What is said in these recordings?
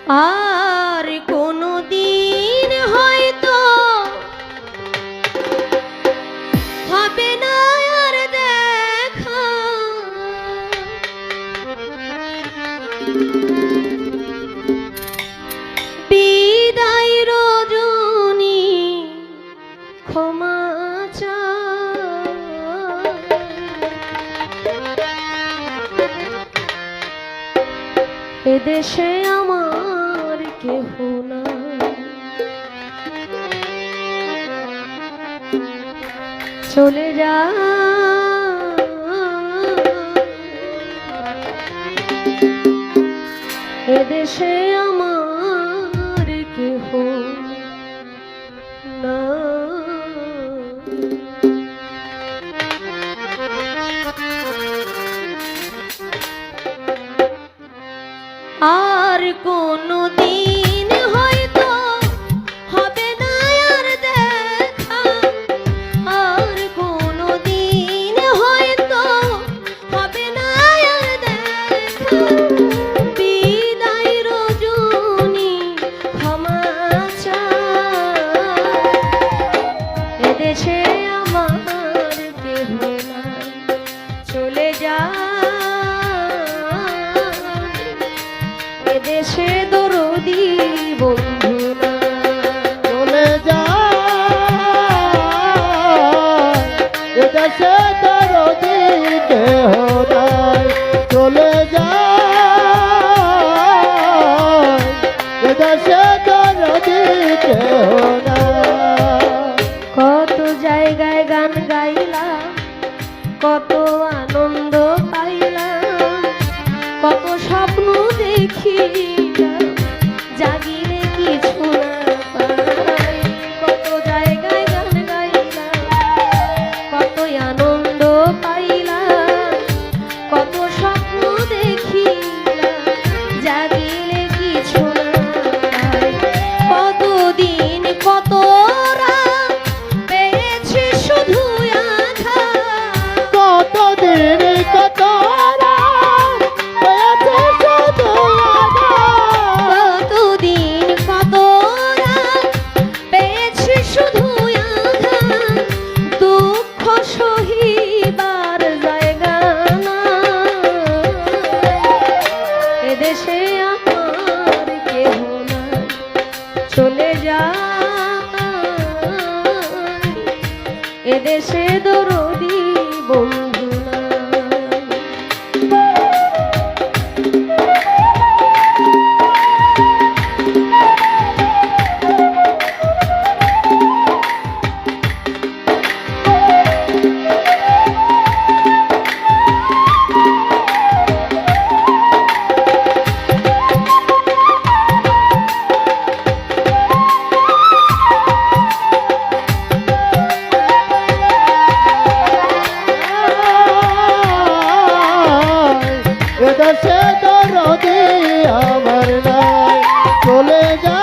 আর কোনো দিন হয়তো হবে না আর দেখা, বিদায় রজনী ক্ষমা চা। এদেশে আমার কেহ নাই, চলে যা এদেশে আমার কেহ আর কোনো দিন হয়তো হবে না আর দেখা, আর কোনো দিন হয়তো হবে না আর দেখা, বিদায় রজনী ক্ষমা চা। এদেশে আমার কেহ নাই, চলে যা দেশে দরদি বন্ধু না, চলে যা এদেশে দরদি কেহ নাই, চলে যা এদেশে দরদি কেহ নাই। কত জায়গায় গান গাইলাম, কত আনন্দ পাইলাম, কত স্বপ্ন দেখিলাম, জাগিলে কিছু না পাই। কত জায়গায় গান গাইলাম, কত আনন্দ পাইলাম, কত স্বপ্ন দেখিলাম, জাগিলে কিছু না পাই। কতদিন কত রাত পেয়েছি শুধু আঘাত, কতদিন কত কতদিন কত রাত পেয়েছি শুধু আঘাত, দুঃখ সহিবার জায়গা না। এদেশে আমার কেহ নাই, চলে যা এদেশে দরদি বন্ধু নাই। এদেশে দরদি আমার নাই, চলে যা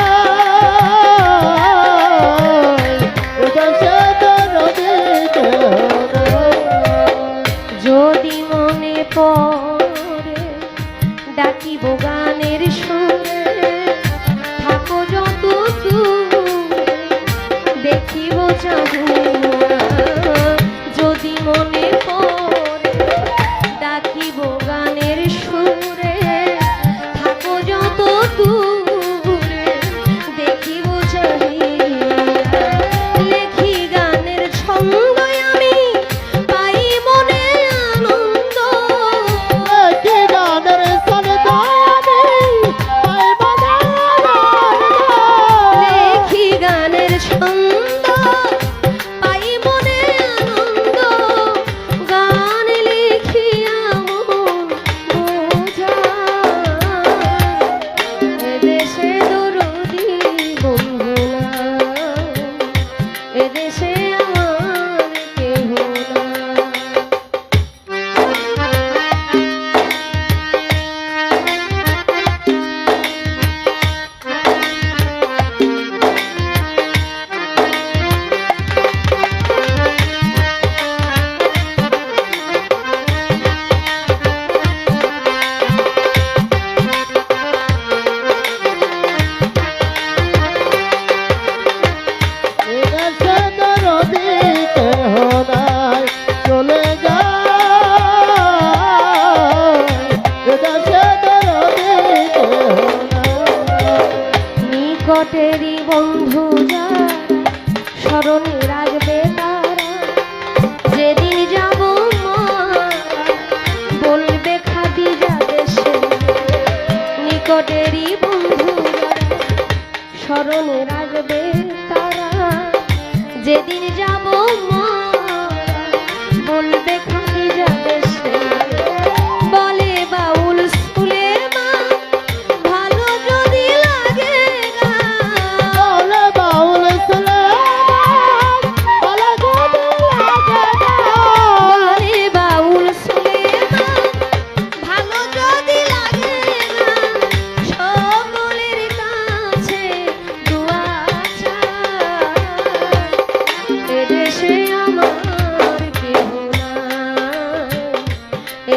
এদেশে দরদি কেহ নাই। যদি মনে পড়ে ডাকিব গানের সুরে, থাকো যত দূরে দেখিব চাহুয়া। যদি মনে পড়ে ডাকিব গানের সুরে, থাকো যত দূরে দেখিব চাহিয়া। লেখি গানের ছন্দ আমি পাই মনে আনন্দ, কি গানের ছন্দ আমি নিকটেরই বন্ধু যারা স্মরণে রাখবে তারা, যেদিন যাব মারা বলবে খাদিজা দেশে। নিকটেরই বন্ধু যারা স্মরণে রাখবে তারা, যেদিন যাব মারা বলবে খাদিজা দেশে। বলে বাউল সুলেমান ভালো যদি লাগে না, বলে বাউল সুলেমান ভালো যদি লাগে না, বলে বাউল সুলেমান ভালো যদি লাগে না, সকলের কাছে দোয়া চাই। এদেশে আমার কেহ নাই,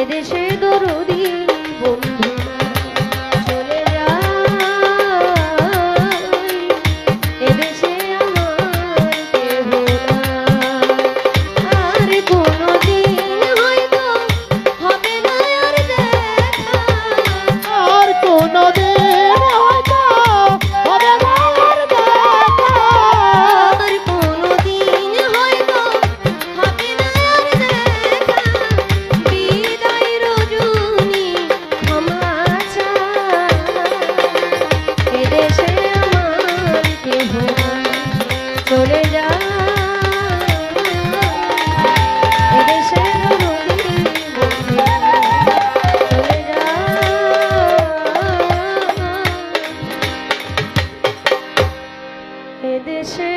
এদেশে দরদি বন্ধু চলে যায়, এদেশে আমার কেহ নাই। আর কোনদিন হয়তো হবে না আর দেখা, আর কোনদিন হয়তো হবে না আর দেখা, আর কোনদিন হয়তো হবে না আর দেখা। বিদায় রজনী ক্ষমা চাই, এদেশে আমার কেহ নাই, চলে যায়, এদেশে দরদি বন্ধু চলে যায়, এদেশে